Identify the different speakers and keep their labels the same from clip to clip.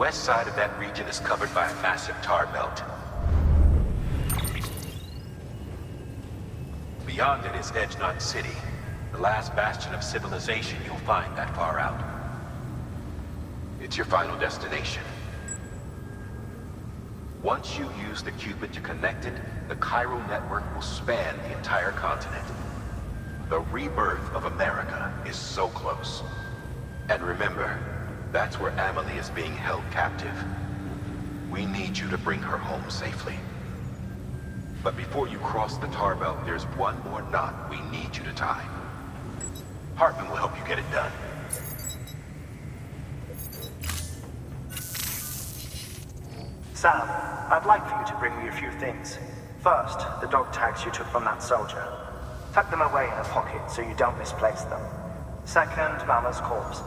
Speaker 1: west side of that region is covered by a massive tar belt. Beyond it is Edgenot City, the last bastion of civilization you'll find that far out. It's your final destination. Once you use the Cupid to connect it, the chiral network will span the entire continent. The rebirth of America is so close. And remember, that's where Amelie is being held captive. We need you to bring her home safely. But before you cross the tar belt, there's one more knot we need you to tie. Hartman will help you get it done.
Speaker 2: Sam, I'd like for you to bring me a few things. First, the dog tags you took from that soldier. Tuck them away in a pocket so you don't misplace them. Second, Mama's corpse.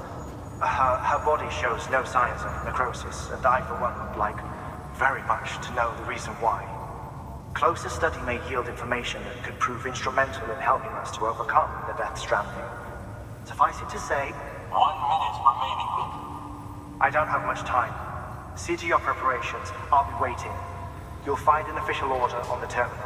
Speaker 2: Her body shows no signs of necrosis, and I, for one, would like very much to know the reason why. Closer study may yield information that could prove instrumental in helping us to overcome the Death Stranding. Suffice it to say,
Speaker 3: 1 minute remaining.
Speaker 2: I don't have much time. See to your preparations. I'll be waiting. You'll find an official order on the terminal.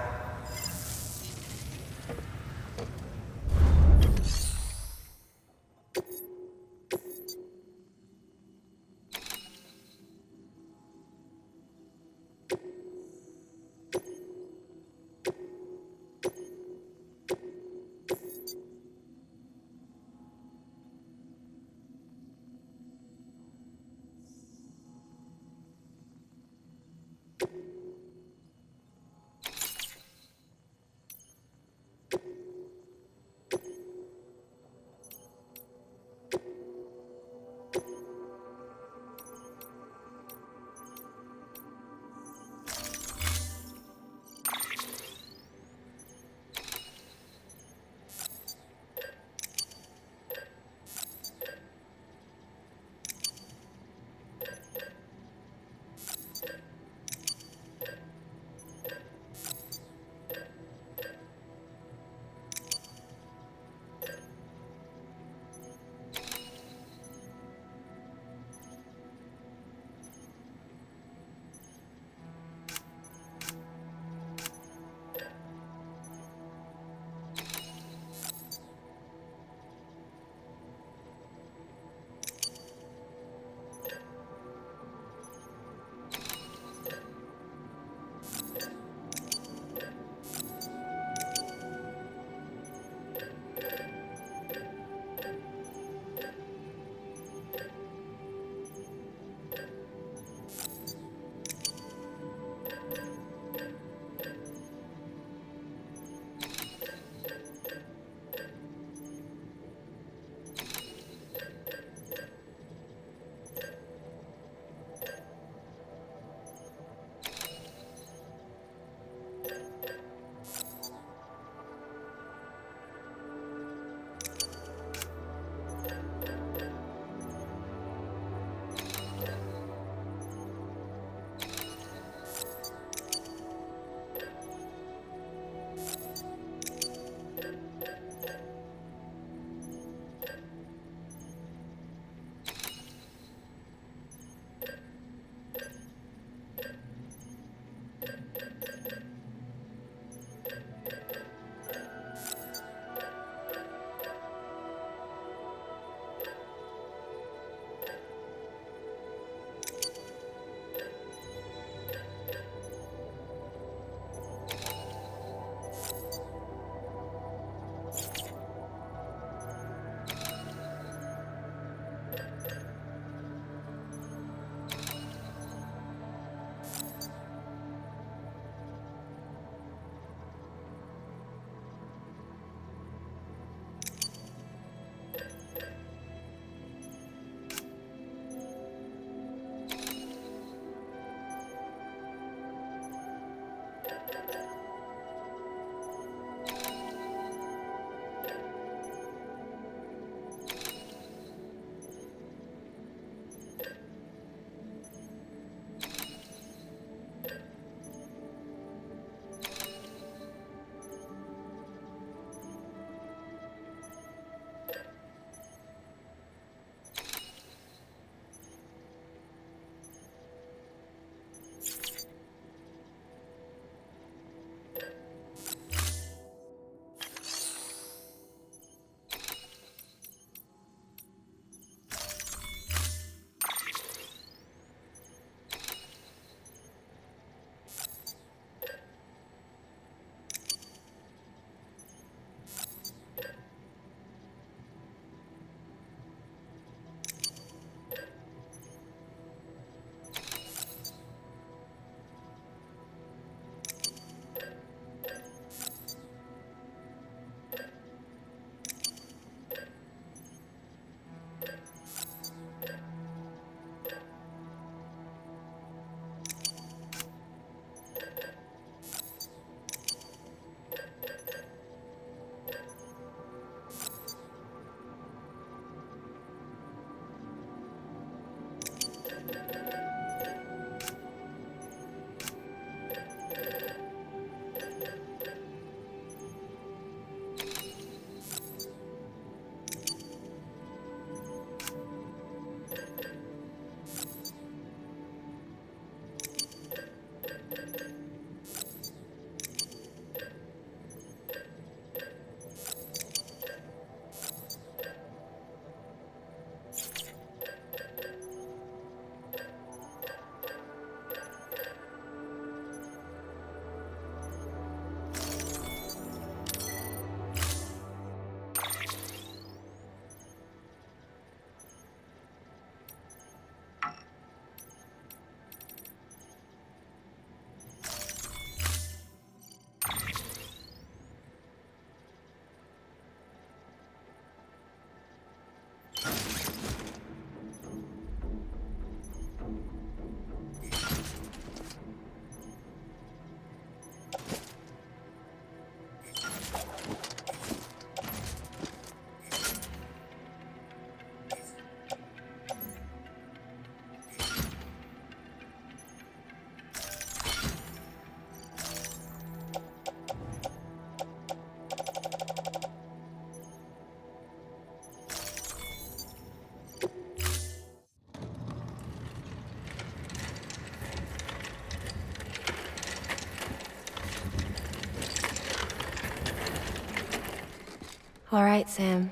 Speaker 4: All right, Sam.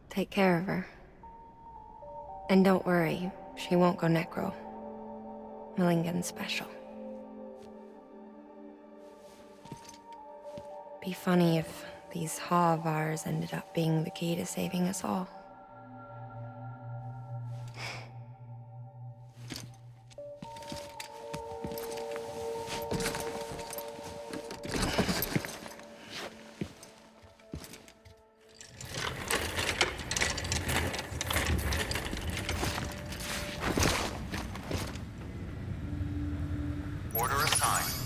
Speaker 4: Take care of her. And don't worry, she won't go necro. Millingan's special. Be funny if these Ha of ours ended up being the key to saving us all.
Speaker 1: Order assigned.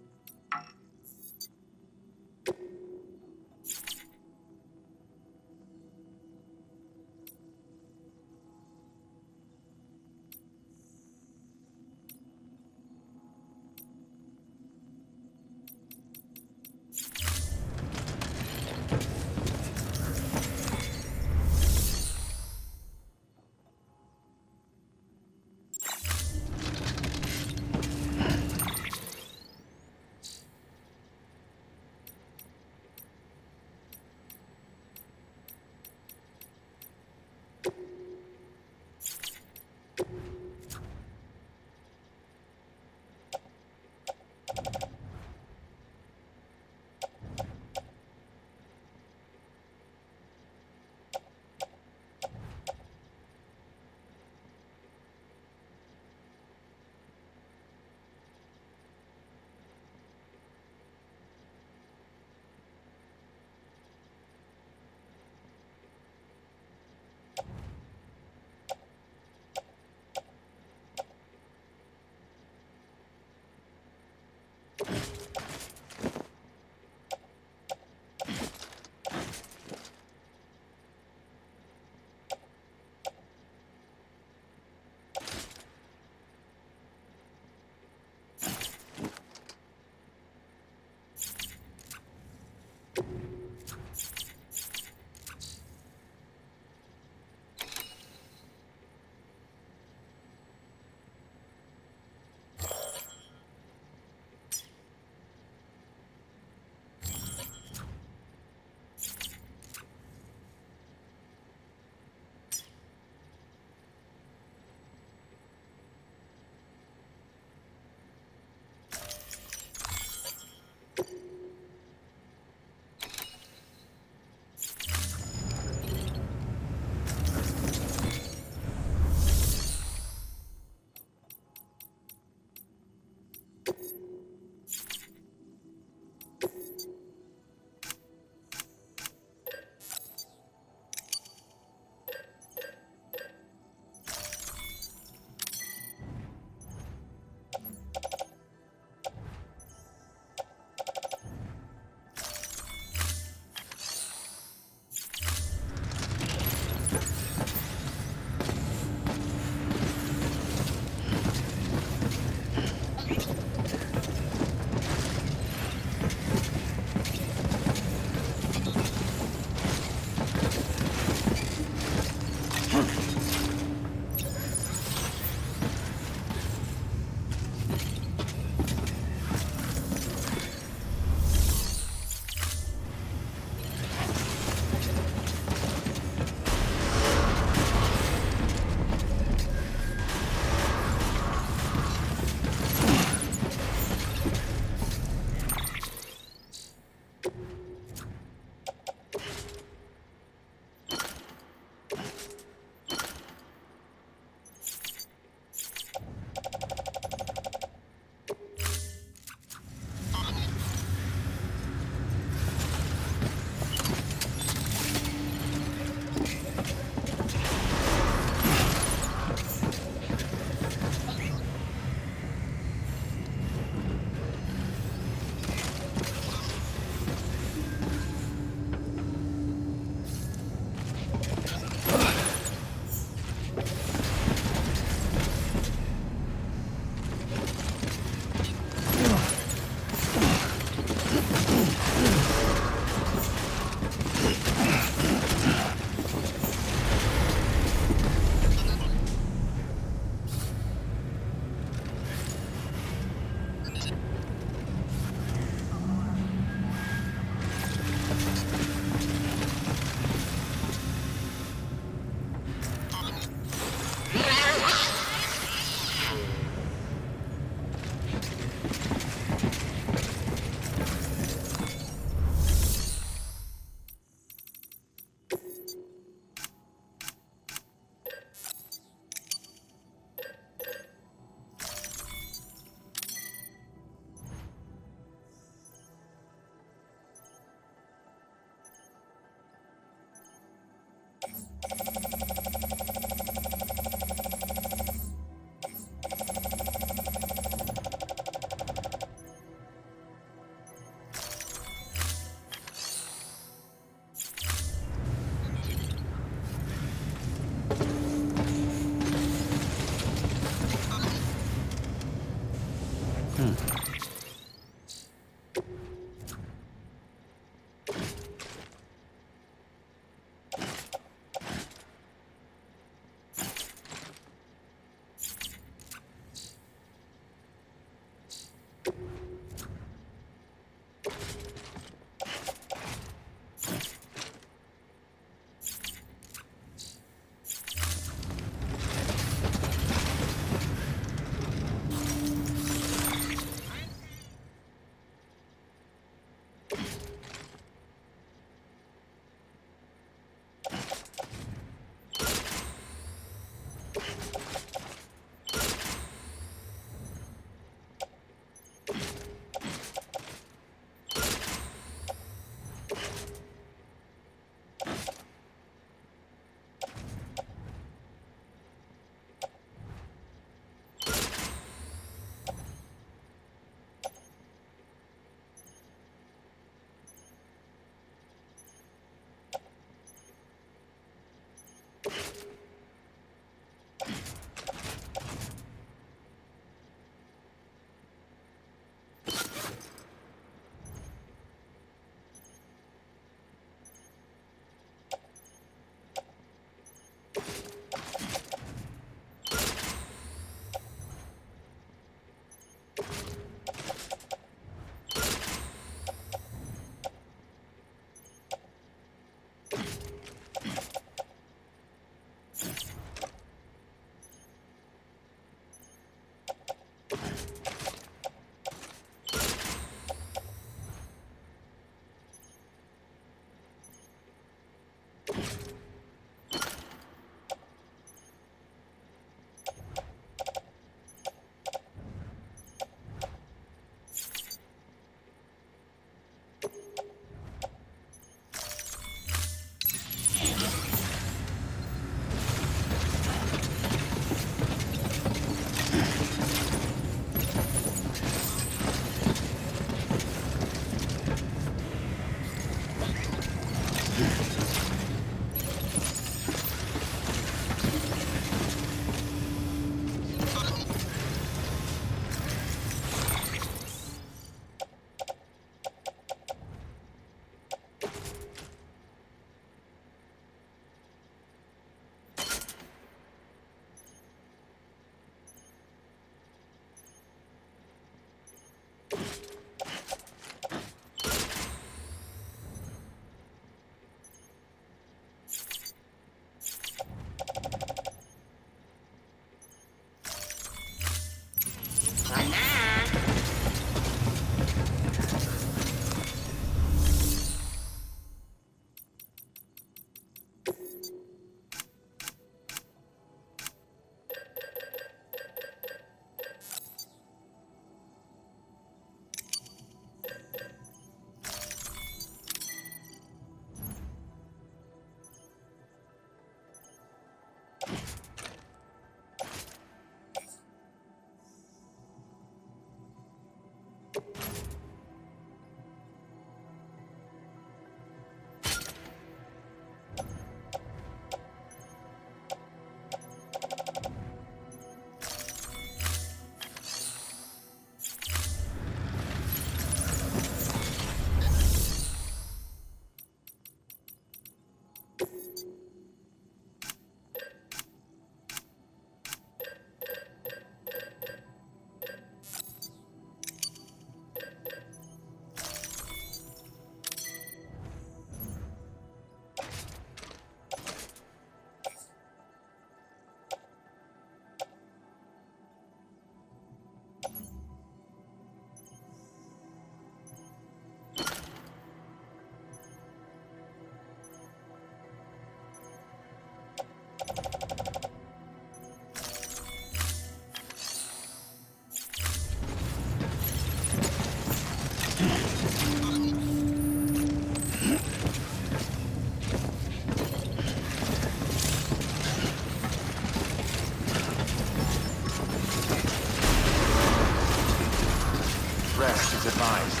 Speaker 1: Rest is advised.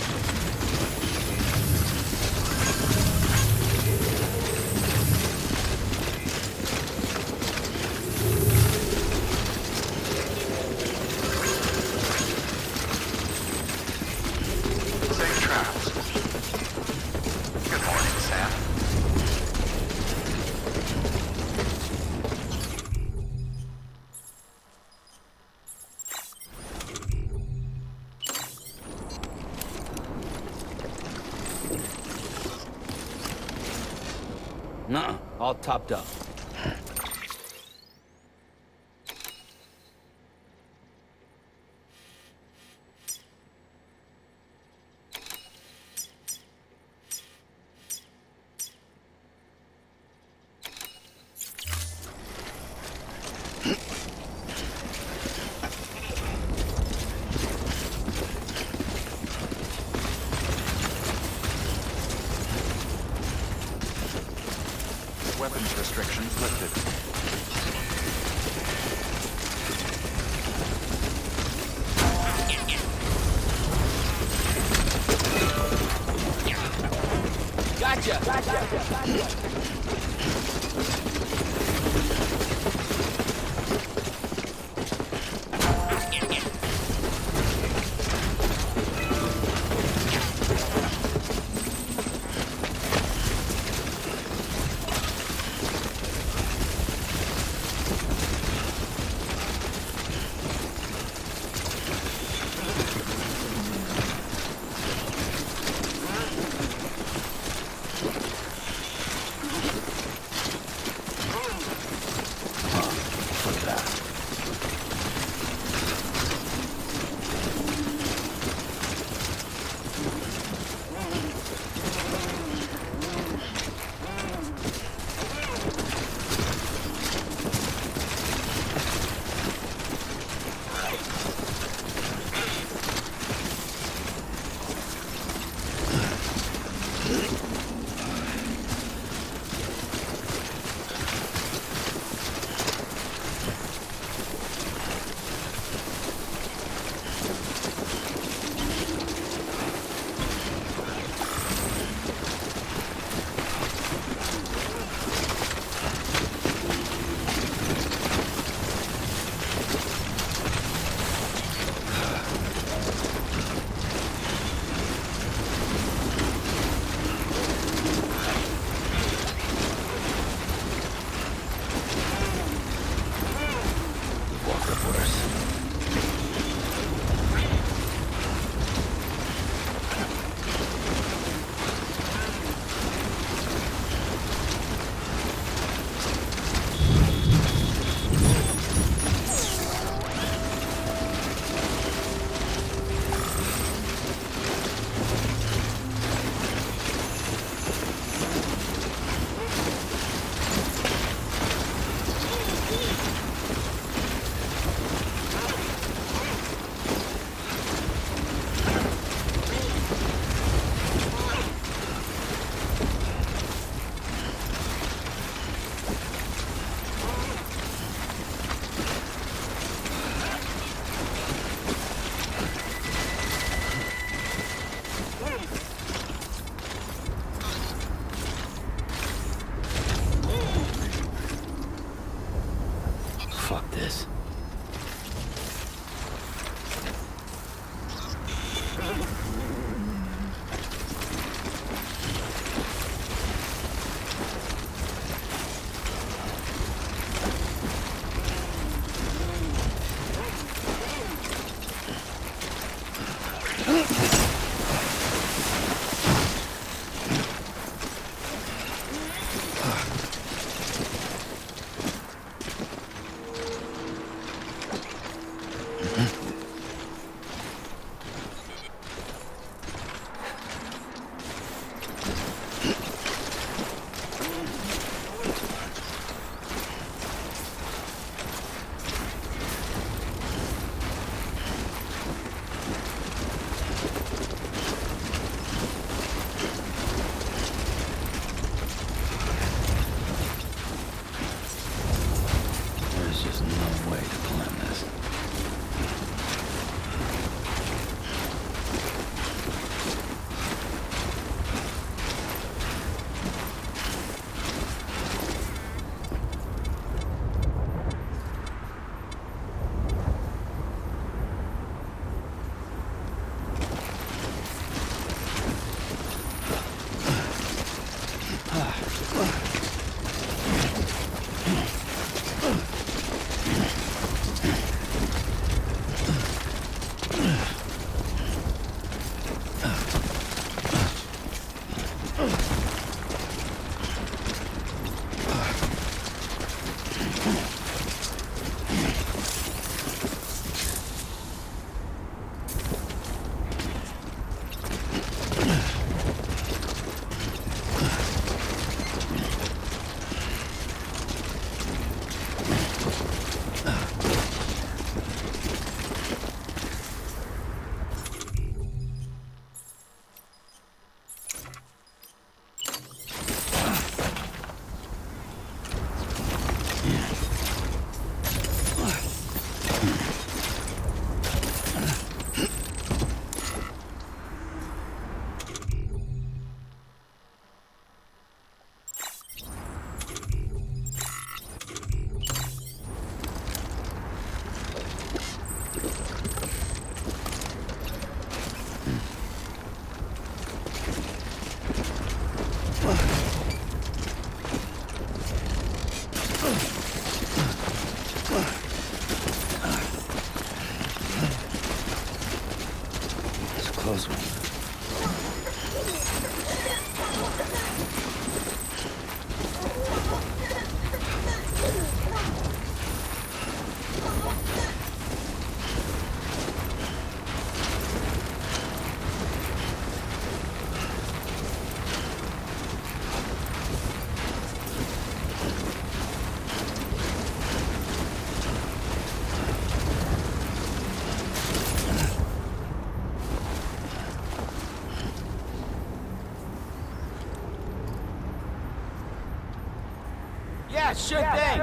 Speaker 1: Safe travels. Good morning, Sam.
Speaker 5: Nuh-uh. All topped up.
Speaker 1: Weapons restrictions lifted.
Speaker 5: Close one. Yeah, sure thing.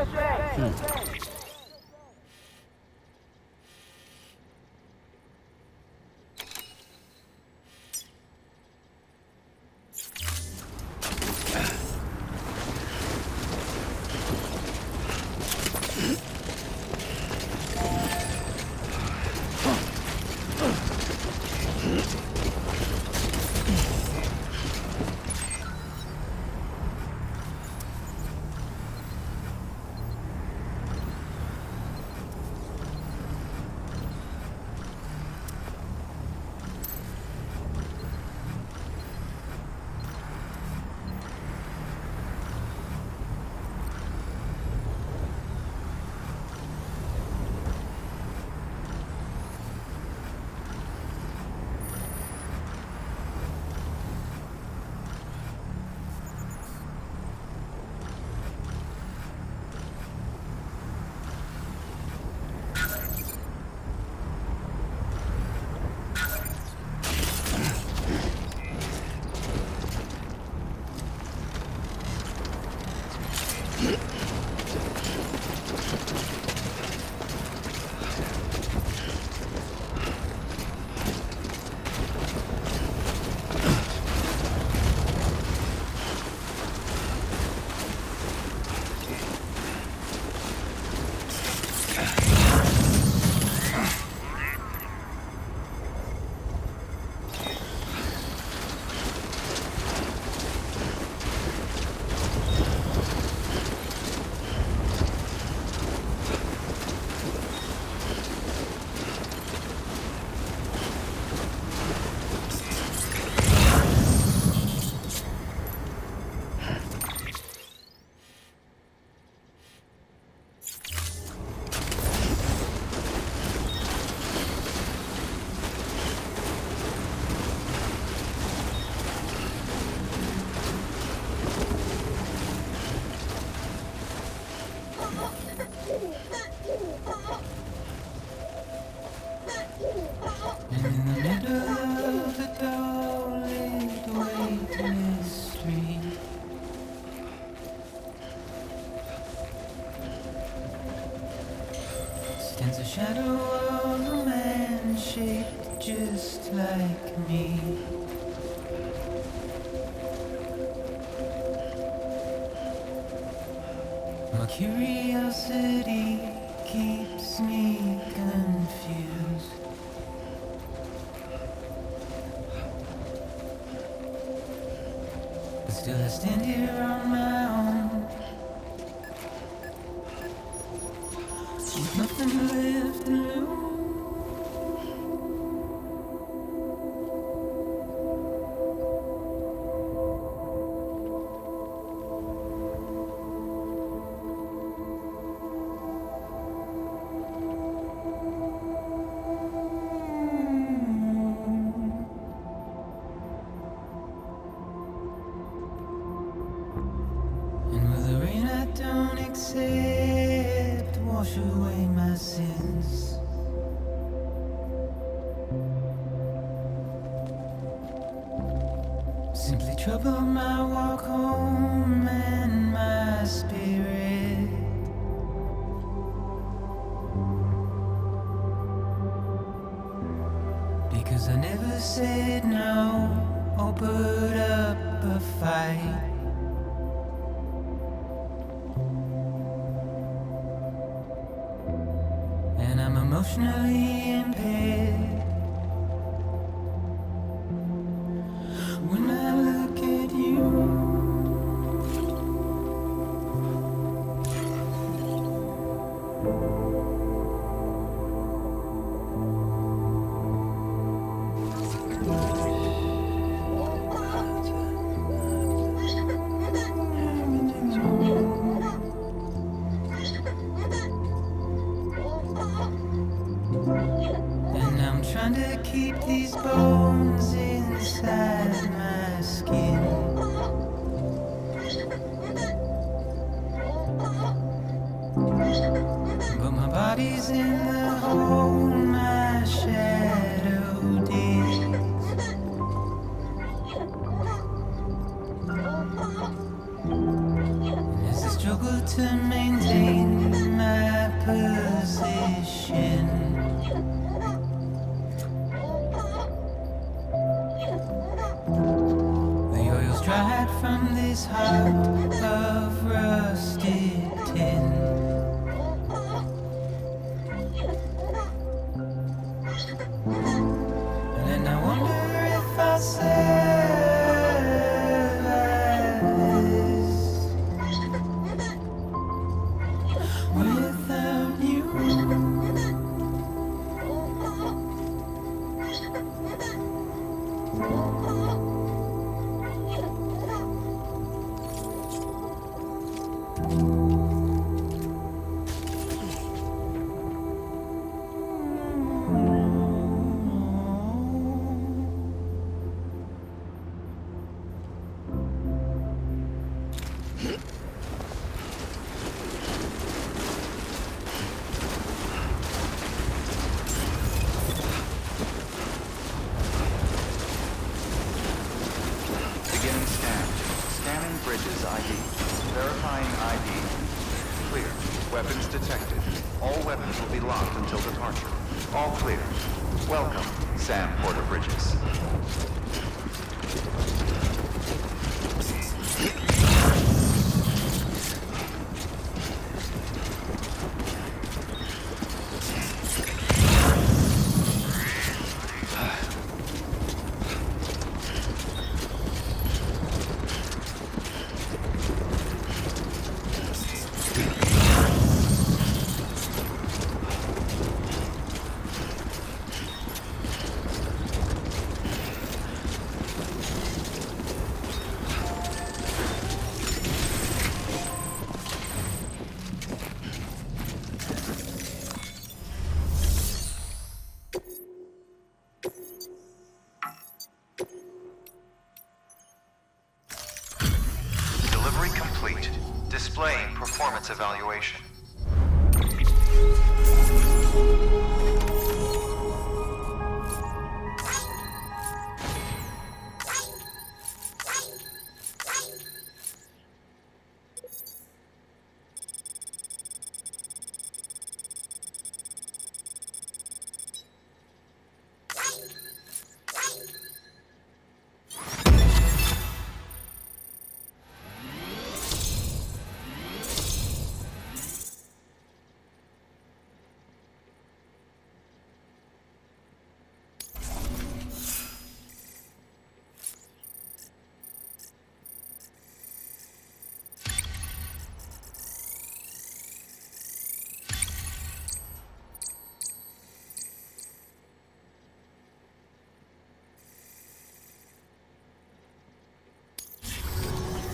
Speaker 6: Stands a shadow of a man shaped just like me. My curiosity keeps me confused. But still I stand here on my own, with nothing left to lose. Simply trouble my walk home and my spirit. Because I never said no or put up a fight. And I'm emotionally impaired. When I look at you, and I'm trying to keep these bones inside my skin. But my body's in the hole my shadow digs. And as I struggle to maintain my position, the oil's dried from this heart of rusted tin. And I wonder if I survive this without you.
Speaker 7: Beginning scan. Scanning bridges ID. Verifying ID. Clear. Weapons detected. All weapons will be locked until departure. All clear. Welcome, Sam Porter Bridges. Delivery complete. Displaying performance evaluation.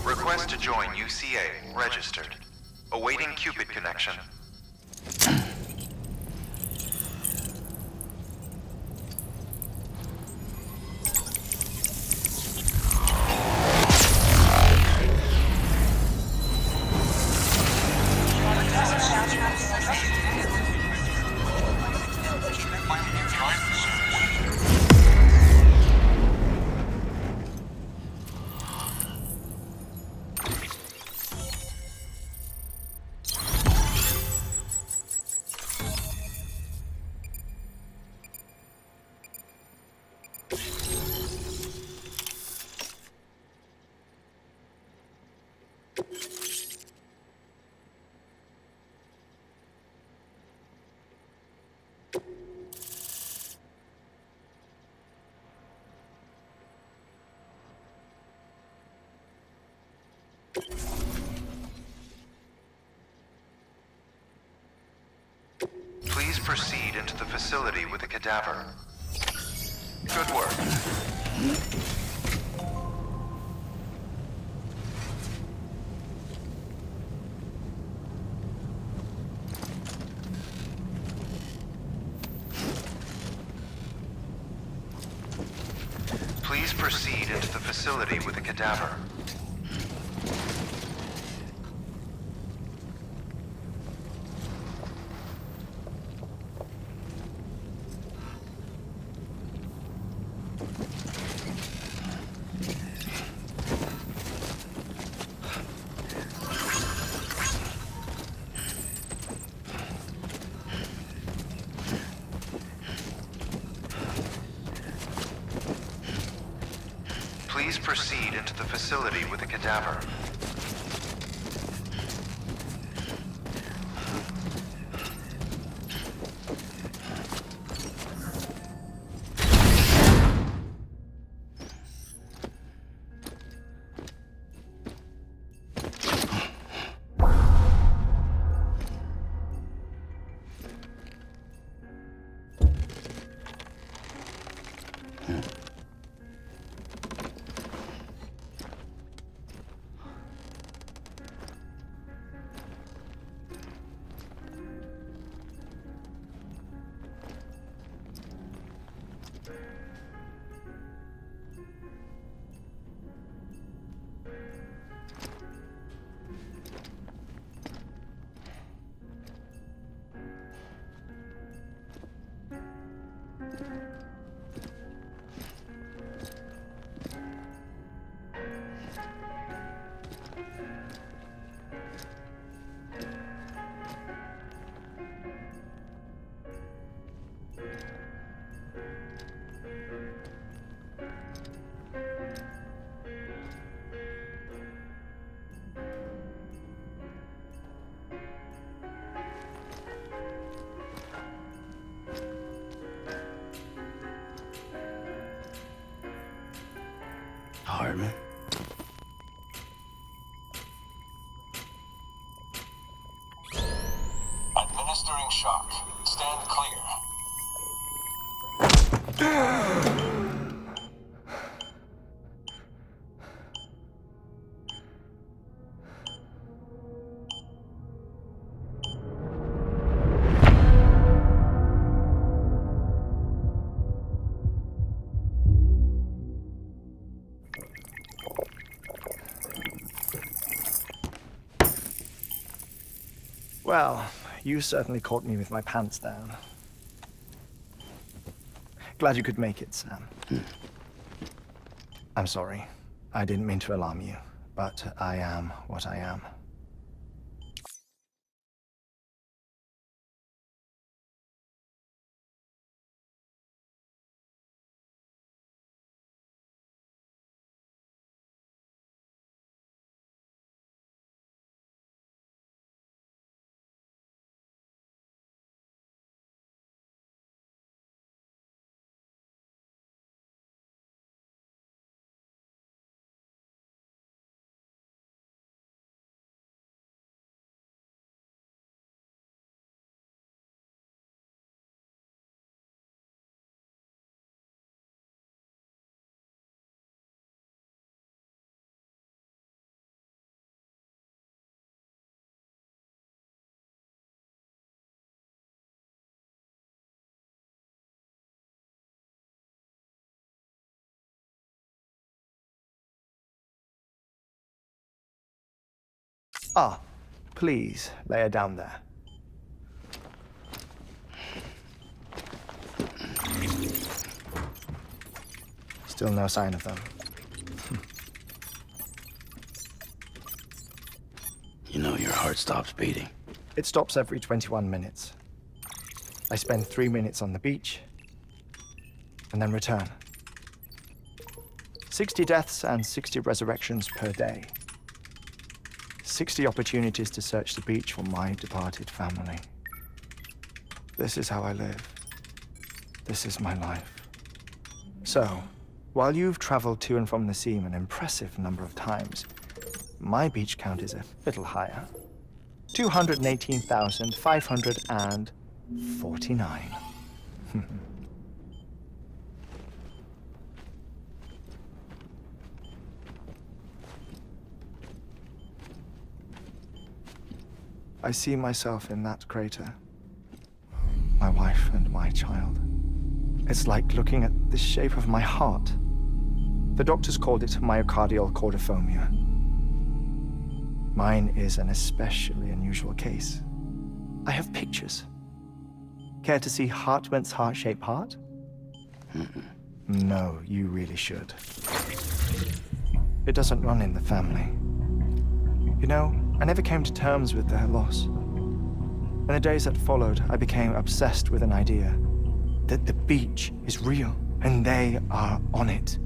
Speaker 7: Request to join UCA. Registered. Awaiting Cupid connection. Please proceed into the facility with the cadaver. Good work. Please proceed into the facility with the cadaver. Please proceed into the facility with the cadaver.
Speaker 5: Hartman.
Speaker 3: Administering shock. Stand clear.
Speaker 2: Well, you certainly caught me with my pants down. Glad you could make it, Sam. I'm sorry. I didn't mean to alarm you, but I am what I am. Ah, please lay her down there. Still no sign of them.
Speaker 5: You know your heart stops beating.
Speaker 2: It stops every 21 minutes. I spend 3 minutes on the beach, and then return. 60 deaths and 60 resurrections per day. 60 opportunities to search the beach for my departed family. This is how I live. This is my life. So, while you've traveled to and from the seam an impressive number of times, My beach count is a little higher. 218,549. I see myself in that crater. My wife and my child. It's like looking at the shape of my heart. The doctors called it myocardial chordophobia. Mine is an especially unusual case. I have pictures. Care to see Hartman's heart-shaped heart? No, you really should. It doesn't run in the family. You know, I never came to terms with their loss. In the days that followed, I became obsessed with an idea that the beach is real and they are on it.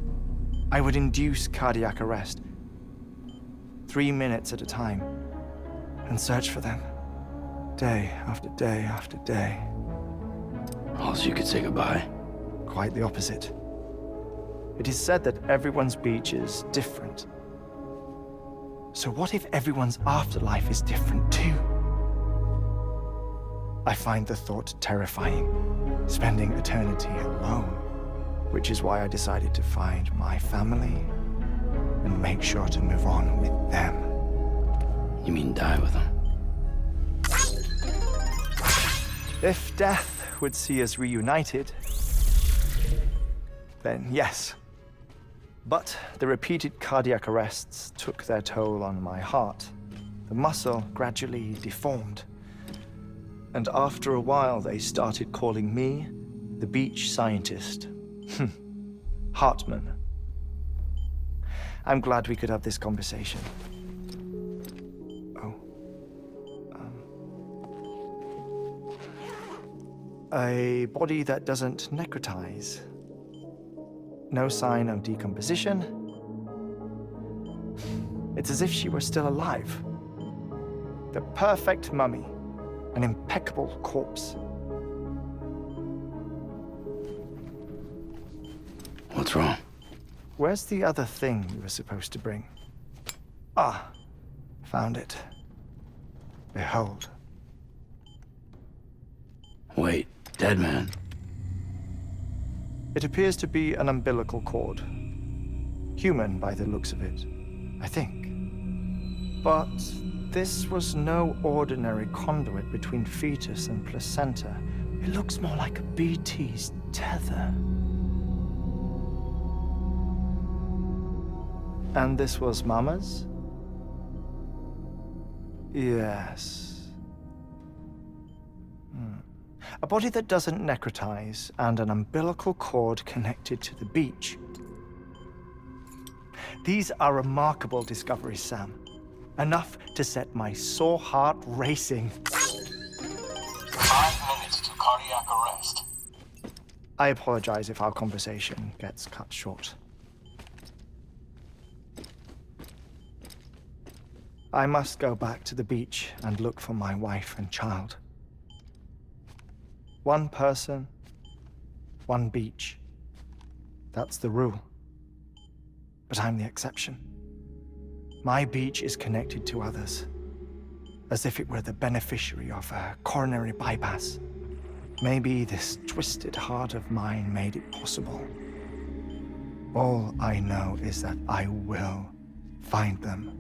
Speaker 2: I would induce cardiac arrest, 3 minutes at a time, and search for them, day after day after day.
Speaker 5: Also, you could say goodbye.
Speaker 2: Quite the opposite. It is said that everyone's beach is different. So what if everyone's afterlife is different too? I find the thought terrifying, spending eternity alone, which is why I decided to find my family and make sure to move on with them.
Speaker 5: You mean die with them?
Speaker 2: If death would see us reunited, then yes. But the repeated cardiac arrests took their toll on my heart. The muscle gradually deformed. And after a while, they started calling me the beach scientist. Hartman. I'm glad we could have this conversation. Oh. A body that doesn't necrotize. No sign of decomposition. It's as if she were still alive. The perfect mummy. An impeccable corpse.
Speaker 5: What's wrong?
Speaker 2: Where's the other thing you were supposed to bring? Ah, found it. Behold.
Speaker 5: Wait, dead man.
Speaker 2: It appears to be an umbilical cord. Human by the looks of it, I think. But this was no ordinary conduit between fetus and placenta. It looks more like a BT's tether. And this was Mama's? Yes. A body that doesn't necrotize and an umbilical cord connected to the beach. These are remarkable discoveries, Sam. Enough to set my sore heart racing.
Speaker 3: 5 minutes to cardiac arrest.
Speaker 2: I apologize if our conversation gets cut short. I must go back to the beach and look for my wife and child. One person, one beach. That's the rule. But I'm the exception. My beach is connected to others, as if it were the beneficiary of a coronary bypass. Maybe this twisted heart of mine made it possible. All I know is that I will find them.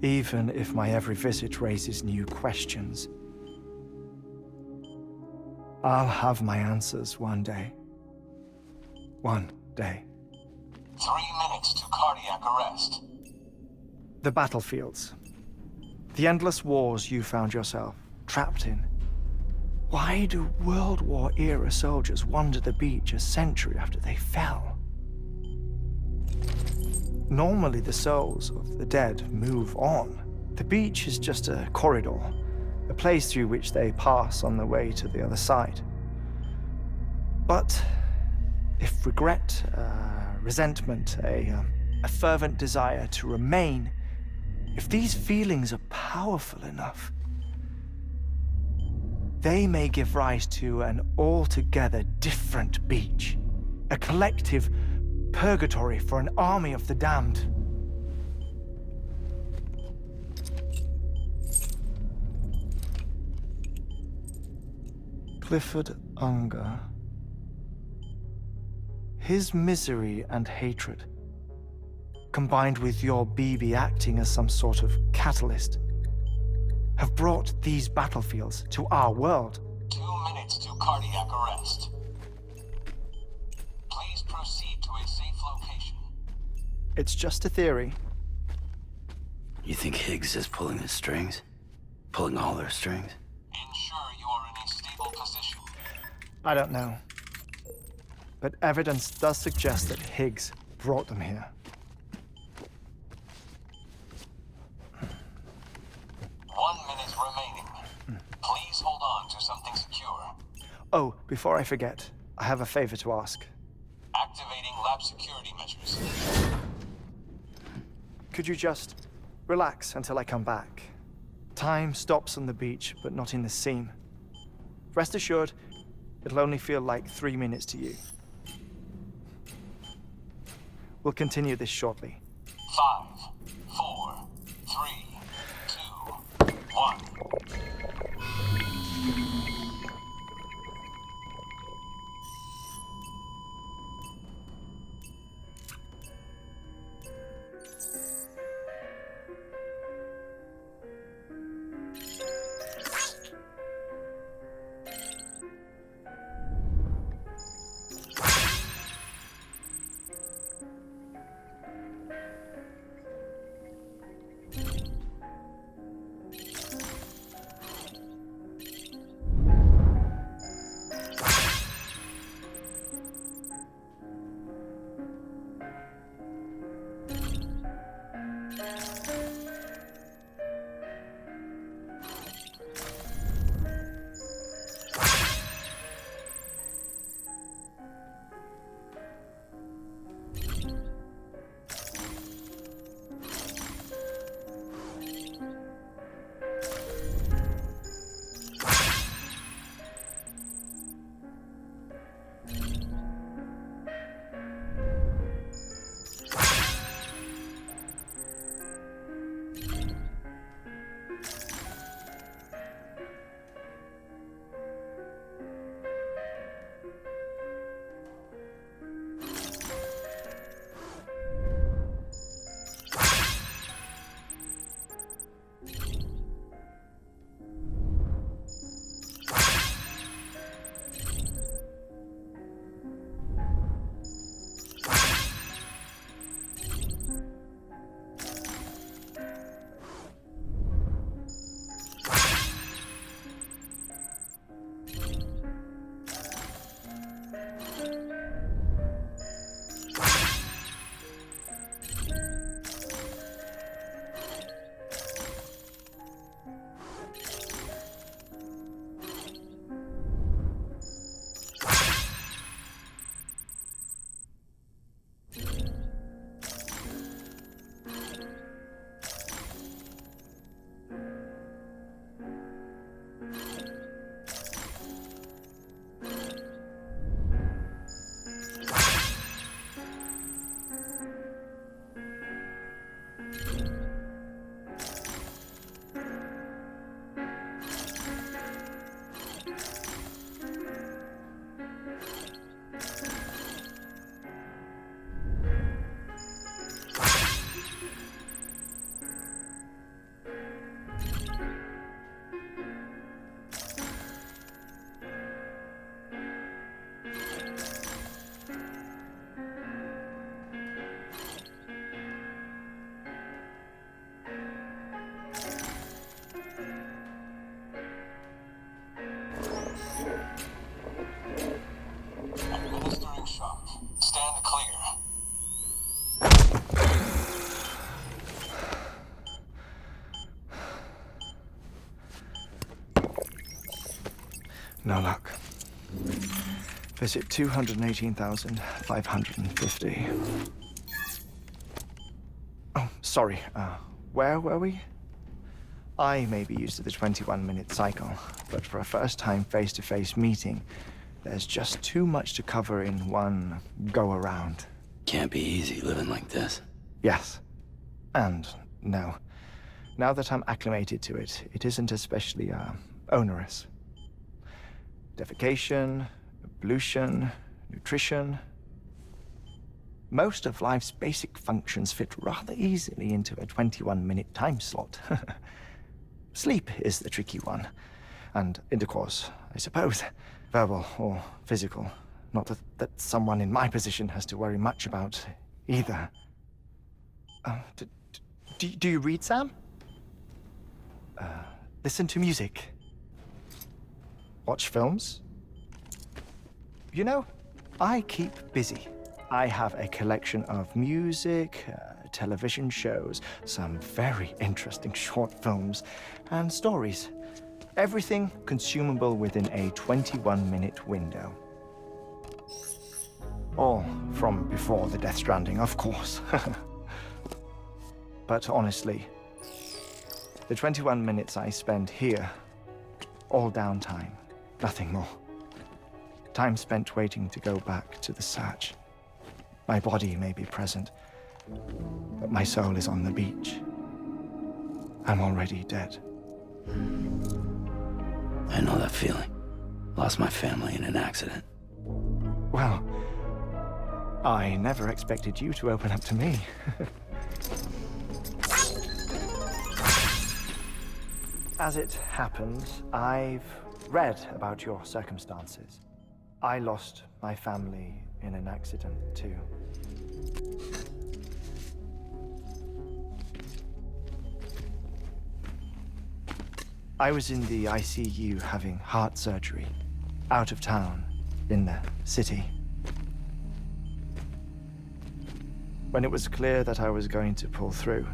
Speaker 2: Even if my every visit raises new questions, I'll have my answers one day. One day.
Speaker 3: 3 minutes to cardiac arrest.
Speaker 2: The battlefields. The endless wars you found yourself trapped in. Why do World War-era soldiers wander the beach a century after they fell? Normally, the souls of the dead move on. The beach is just a corridor, a place through which they pass on the way to the other side. But if regret, resentment, a fervent desire to remain, if these feelings are powerful enough, they may give rise to an altogether different beach, a collective purgatory for an army of the damned. Clifford Unger. His misery and hatred, combined with your BB acting as some sort of catalyst, have brought these battlefields to our world.
Speaker 3: 2 minutes to cardiac arrest. Please proceed to a safe location.
Speaker 2: It's just a theory.
Speaker 5: You think Higgs is pulling the strings? Pulling all their strings?
Speaker 3: Ensure you are in a stable position.
Speaker 2: I don't know. But evidence does suggest that Higgs brought them here.
Speaker 3: 1 minute remaining. Please hold on to something secure.
Speaker 2: Oh, before I forget, I have a favor to ask.
Speaker 3: Activating lab security measures.
Speaker 2: Could you just relax until I come back? Time stops on the beach, but not in the scene. Rest assured, it'll only feel like 3 minutes to you. We'll continue this shortly.
Speaker 3: 5, 4, 3, 2, 1. Administering shock. Stand clear.
Speaker 2: No luck. Visit 218,550. Oh, sorry. Where were we? I may be used to the 21-minute cycle, but for a first-time face-to-face meeting, there's just too much to cover in one go-around.
Speaker 5: Can't be easy living like this.
Speaker 2: Yes. And no. Now that I'm acclimated to it, it isn't especially, onerous. defecation, ablution, nutrition. Most of life's basic functions fit rather easily into a 21-minute time slot. Sleep is the tricky one, and intercourse, I suppose, verbal or physical. Not that someone in my position has to worry much about either. Do you read, Sam? Listen to music? Watch films? You know, I keep busy. I have a collection of music, television shows, some very interesting short films, and stories. Everything consumable within a 21-minute window. All from before the Death Stranding, of course. But honestly, the 21 minutes I spend here, all downtime, nothing more. Time spent waiting to go back to the search. My body may be present, but my soul is on the beach. I'm already dead.
Speaker 5: I know that feeling. Lost my family in an accident.
Speaker 2: Well, I never expected you to open up to me. As it happens, I've read about your circumstances. I lost my family in an accident, too. I was in the ICU having heart surgery, out of town, in the city. When it was clear that I was going to pull through,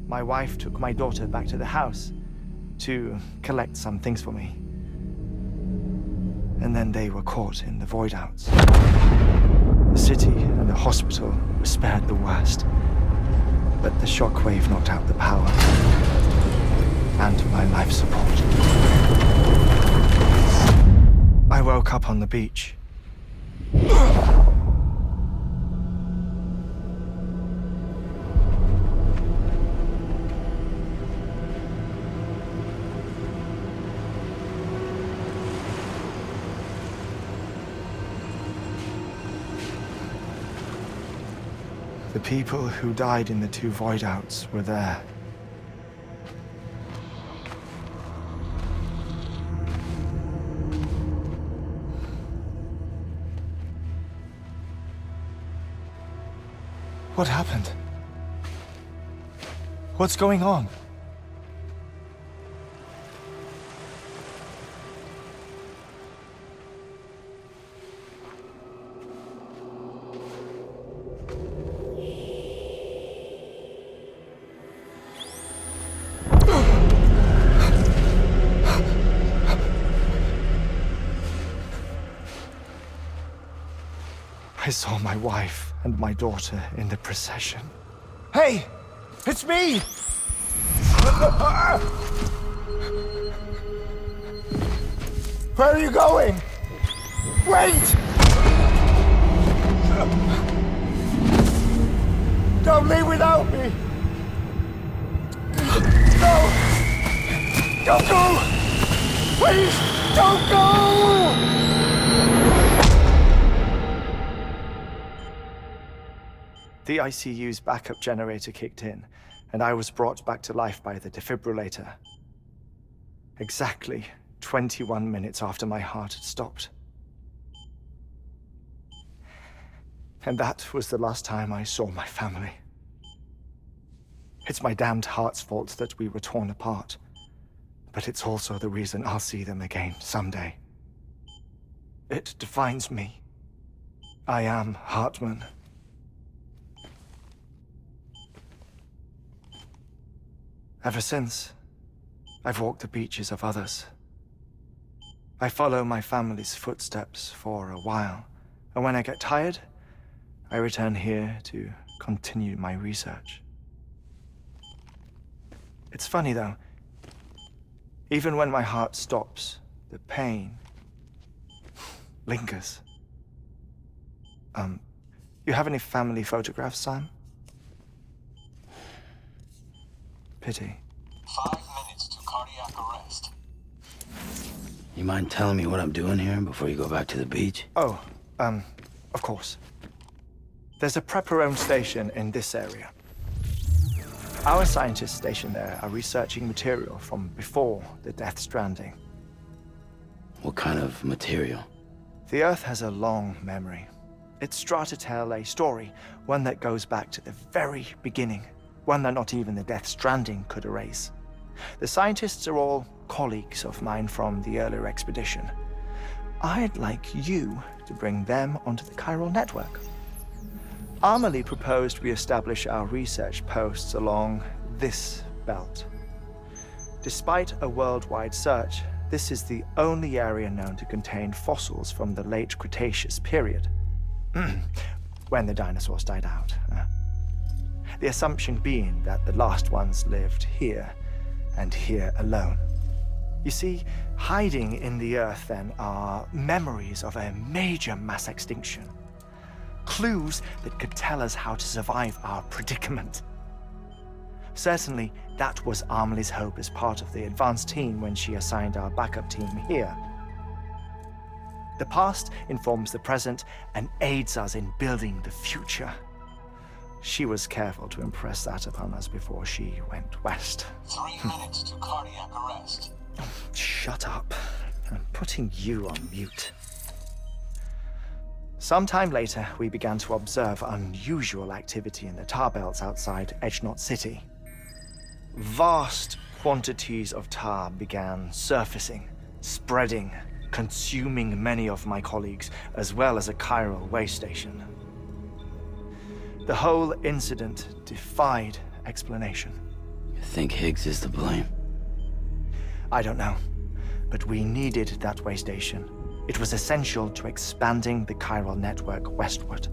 Speaker 2: my wife took my daughter back to the house to collect some things for me. And then they were caught in the void outs. The city and the hospital were spared the worst, but the shockwave knocked out the power and my life support. I woke up on the beach. The people who died in the 2 void outs were there. What happened? What's going on? I saw my wife and my daughter in the procession. Hey! It's me! Where are you going? Wait! Don't leave without me! No! Don't go! Please, don't go! The ICU's backup generator kicked in, and I was brought back to life by the defibrillator. Exactly 21 minutes after my heart had stopped. And that was the last time I saw my family. It's my damned heart's fault that we were torn apart, but it's also the reason I'll see them again someday. It defines me. I am Hartman. Ever since, I've walked the beaches of others. I follow my family's footsteps for a while, and when I get tired, I return here to continue my research. It's funny though, even when my heart stops, the pain lingers. You have any family photographs, Sam? Pity.
Speaker 3: 5 minutes to cardiac arrest.
Speaker 5: You mind telling me what I'm doing here before you go back to the beach?
Speaker 2: Oh, of course. There's a Prepper-owned station in this area. Our scientists stationed there are researching material from before the Death Stranding.
Speaker 5: What kind of material?
Speaker 2: The Earth has a long memory. It's trying to tell a story, one that goes back to the very beginning, one that not even the Death Stranding could erase. The scientists are all colleagues of mine from the earlier expedition. I'd like you to bring them onto the chiral network. Amelie proposed we establish our research posts along this belt. Despite a worldwide search, this is the only area known to contain fossils from the late Cretaceous period, when the dinosaurs died out. The assumption being that the last ones lived here, and here alone. You see, hiding in the Earth then are memories of a major mass extinction. Clues that could tell us how to survive our predicament. Certainly, that was Amelie's hope as part of the advanced team when she assigned our backup team here. The past informs the present and aids us in building the future. She was careful to impress that upon us before she went west.
Speaker 3: 3 minutes to cardiac arrest.
Speaker 2: Shut up. I'm putting you on mute. Sometime later, we began to observe unusual activity in the tar belts outside Edgenot City. Vast quantities of tar began surfacing, spreading, consuming many of my colleagues, as well as a chiral way station. The whole incident defied explanation.
Speaker 5: You think Higgs is to blame?
Speaker 2: I don't know, but we needed that way station. It was essential to expanding the chiral network westward.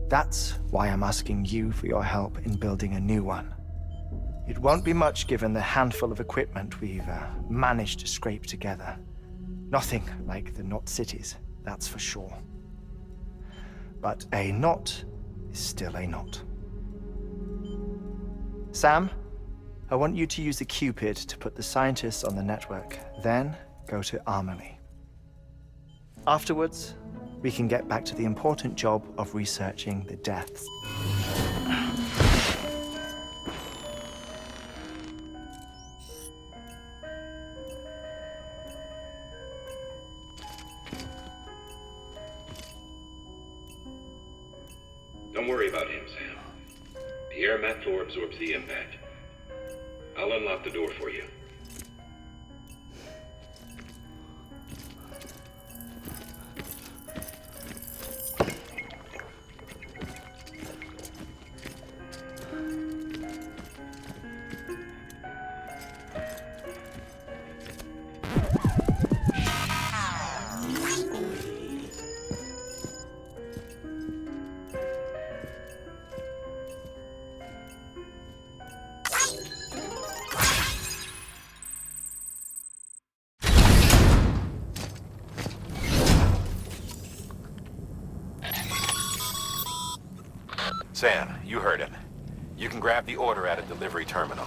Speaker 2: That's why I'm asking you for your help in building a new one. It won't be much given the handful of equipment we've managed to scrape together. Nothing like the knot cities, that's for sure. But a knot is still a knot. Sam, I want you to use the Cupid to put the scientists on the network, then go to Amelie. Afterwards, we can get back to the important job of researching the deaths.
Speaker 8: Don't worry about him, Sam. The air mat floor absorbs the impact. I'll unlock the door for you.
Speaker 1: Sam, you heard him. You can grab the order at a delivery terminal.